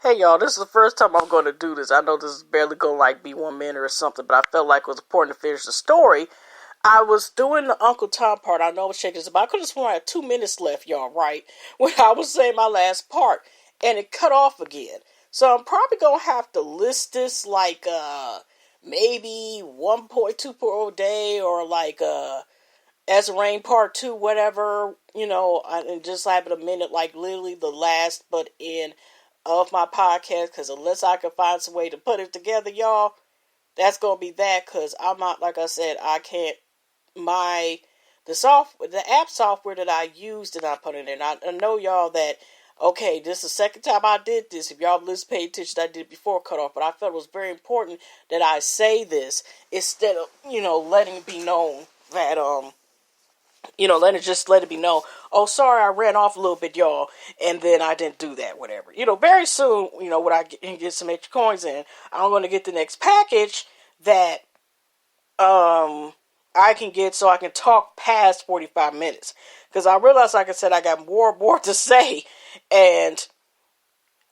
Hey y'all, this is the first time I'm going to do this. I know this is barely going to be 1 minute or something, but I felt like it was important to finish the story. I was doing the Uncle Tom part. I know I was checking this, but I could have sworn I had 2 minutes left, y'all, right? When I was saying my last part, and it cut off again. So I'm probably going to have to list this maybe 1.2 per day or as rain part 2, whatever, and just have it a minute, like literally the last but in of my podcast, because unless I can find some way to put it together, y'all, that's gonna be that. Because I'm not, like I said, I can't. The app software that I used did not put it in. I know y'all that. Okay, this is the second time I did this. If y'all listen, pay attention, I did it before cut off, but I felt it was very important that I say this instead of letting it be known that let it be known. Oh, sorry, I ran off a little bit, y'all, and then I didn't do that. Whatever. Very soon, when I get some extra coins in, I'm going to get the next package that I can get so I can talk past 45 minutes. Because I realized, like I said, I got more and more to say, and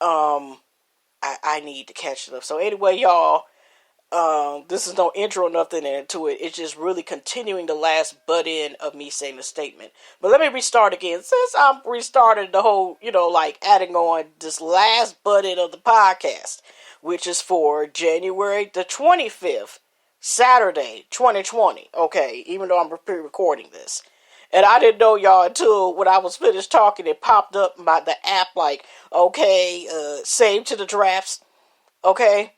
I need to catch it up. So anyway, y'all. This is no intro or nothing into it. It's just really continuing the last butt in of me saying the statement. But let me restart again. Since I'm restarting the whole, adding on this last butt in of the podcast, which is for January the 25th, Saturday, 2020. Okay, even though I'm pre-recording this. And I didn't know, y'all, until when I was finished talking, it popped up by the app save to the drafts. Okay.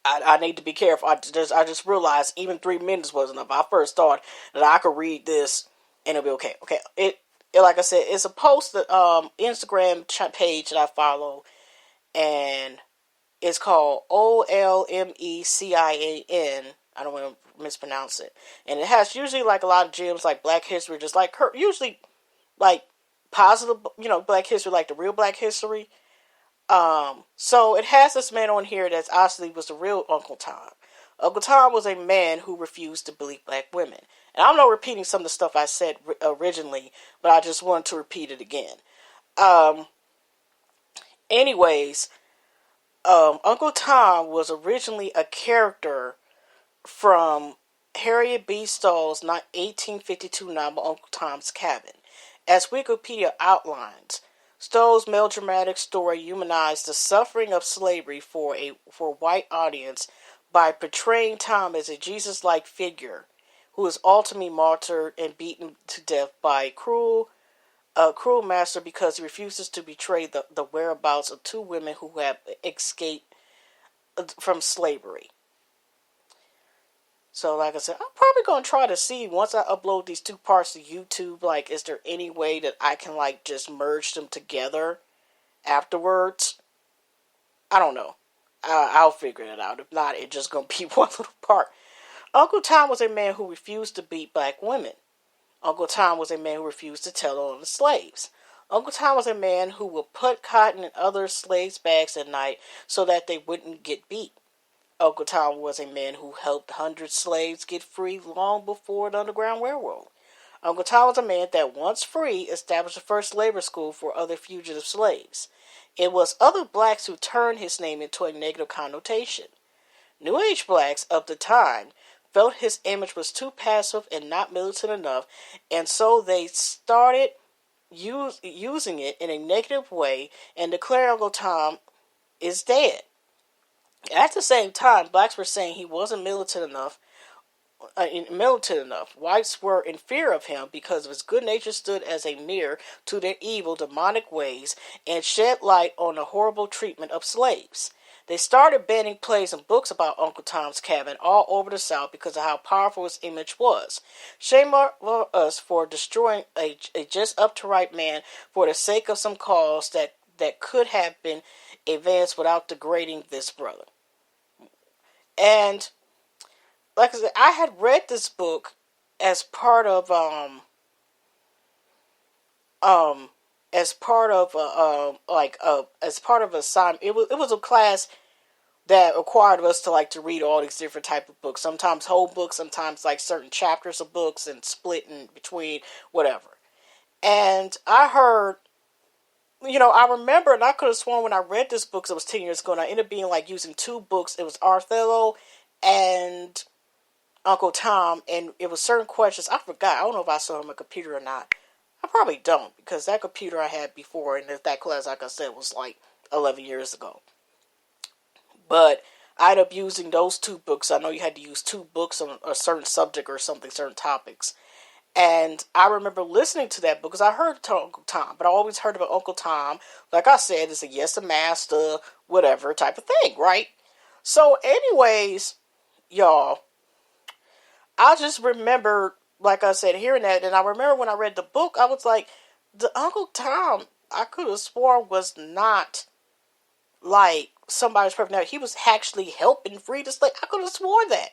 I need to be careful. I just realized even 3 minutes wasn't enough. I first thought that I could read this and it'll be okay. Okay, it like I said, it's a post that Instagram page that I follow, and it's called OLMECIAN. I don't want to mispronounce it, and it has usually a lot of gems like Black History, just like her, usually positive, Black History, like the real Black History. So it has this man on here that's obviously was the real Uncle Tom. Uncle Tom was a man who refused to believe black women. And I'm not repeating some of the stuff I said originally, but I just wanted to repeat it again. Um, anyways, Uncle Tom was originally a character from Harriet B. Stowe's 1852 novel Uncle Tom's Cabin. As Wikipedia outlines, Stowe's melodramatic story humanized the suffering of slavery for a white audience by portraying Tom as a Jesus-like figure who is ultimately martyred and beaten to death by a cruel master because he refuses to betray the whereabouts of two women who have escaped from slavery. So, like I said, I'm probably going to try to see, once I upload these two parts to YouTube, is there any way that I can, just merge them together afterwards? I don't know. I'll figure it out. If not, it's just going to be one little part. Uncle Tom was a man who refused to beat black women. Uncle Tom was a man who refused to tell on the slaves. Uncle Tom was a man who would put cotton in other slaves' bags at night so that they wouldn't get beat. Uncle Tom was a man who helped hundreds of slaves get free long before the Underground Railroad. Uncle Tom was a man that, once free, established the first labor school for other fugitive slaves. It was other blacks who turned his name into a negative connotation. New Age blacks of the time felt his image was too passive and not militant enough, and so they started using it in a negative way and declared Uncle Tom is dead. At the same time, blacks were saying he wasn't militant enough. Whites were in fear of him because of his good nature stood as a mirror to their evil, demonic ways and shed light on the horrible treatment of slaves. They started banning plays and books about Uncle Tom's Cabin all over the South because of how powerful his image was. Shame on us for destroying a just up to right man for the sake of some cause that could have been advanced without degrading this brother. And like I said, I had read this book as part of assignment. It was a class that required us to read all these different type of books. Sometimes whole books, sometimes certain chapters of books, and split in between whatever. And I heard, I remember, and I could have sworn when I read this book, 'cause it was 10 years ago, and I ended up being like using two books. It was Othello and Uncle Tom, and it was certain questions. I forgot. I don't know if I saw it on my computer or not. I probably don't, because that computer I had before, and that class, like I said, was like 11 years ago. But I ended up using those two books. I know you had to use two books on a certain subject or something, certain topics. And I remember listening to that book because I heard Uncle Tom, but I always heard about Uncle Tom. Like I said, it's a yes, a master, whatever type of thing, right? So, anyways, y'all, I just remember, like I said, hearing that, and I remember when I read the book, I was like, the Uncle Tom, I could have sworn was not like somebody's personality. He was actually helping free the slave. I could have sworn that.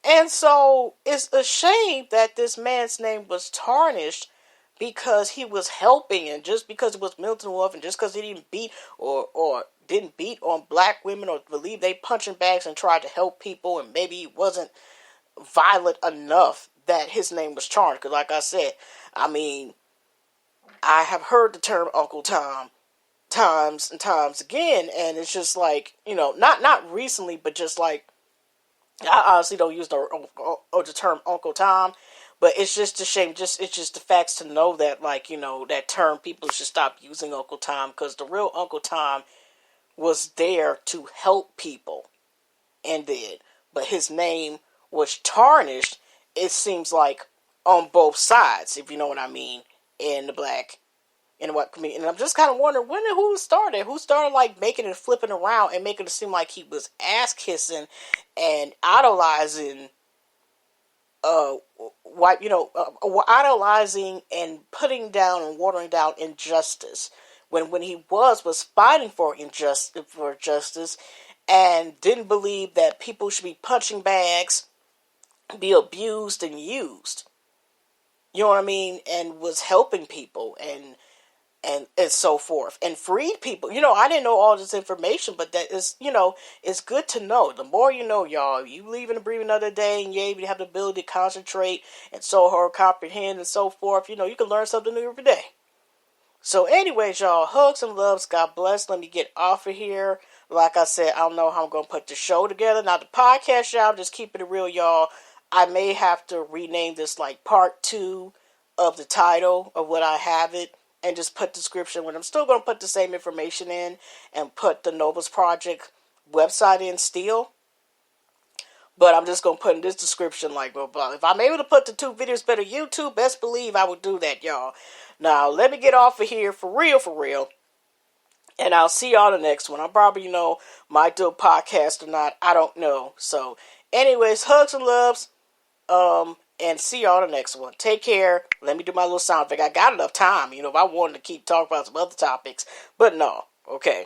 And so it's a shame that this man's name was tarnished because he was helping, and just because it was Milton Wolf, and just because he didn't beat or didn't beat on black women or believe they punching bags and tried to help people, and maybe he wasn't violent enough that his name was tarnished. Because like I said, I mean, I have heard the term Uncle Tom times and times again, and it's just like, not recently, but just like, I honestly don't use the term Uncle Tom, but it's just a shame. It's just the facts to know that, like, that term, people should stop using Uncle Tom, because the real Uncle Tom was there to help people and did, but his name was tarnished. It seems like on both sides, if you know what I mean, in the black. And what community, and I'm just kind of wondering who started like making it flipping around and making it seem like he was ass kissing and idolizing, idolizing and putting down and watering down injustice when he was fighting for justice, and didn't believe that people should be punching bags, be abused and used. You know what I mean? And was helping people and so forth, and freed people. I didn't know all this information, but that is, it's good to know. The more you know, y'all, you leave and breathe another day, and you're able to have the ability to concentrate and so hard comprehend and so forth. You can learn something new every day. So anyways, y'all, hugs and loves. God bless. Let me get off of here. Like I said, I don't know how I'm going to put the show together. Now, the podcast, y'all, I'm just keeping it real, y'all. I may have to rename this like part 2 of the title of what I have it, and just put description when I'm still going to put the same information in, and put the Novus Project website in still. But I'm just going to put in this description like, blah, blah. If I'm able to put the 2 videos better YouTube, best believe I would do that, y'all. Now, let me get off of here for real. And I'll see y'all in the next one. I probably, might do a podcast or not. I don't know. So, anyways, hugs and loves. And see y'all in the next one. Take care. Let me do my little sound effect. I got enough time, if I wanted to keep talking about some other topics. But no. Okay.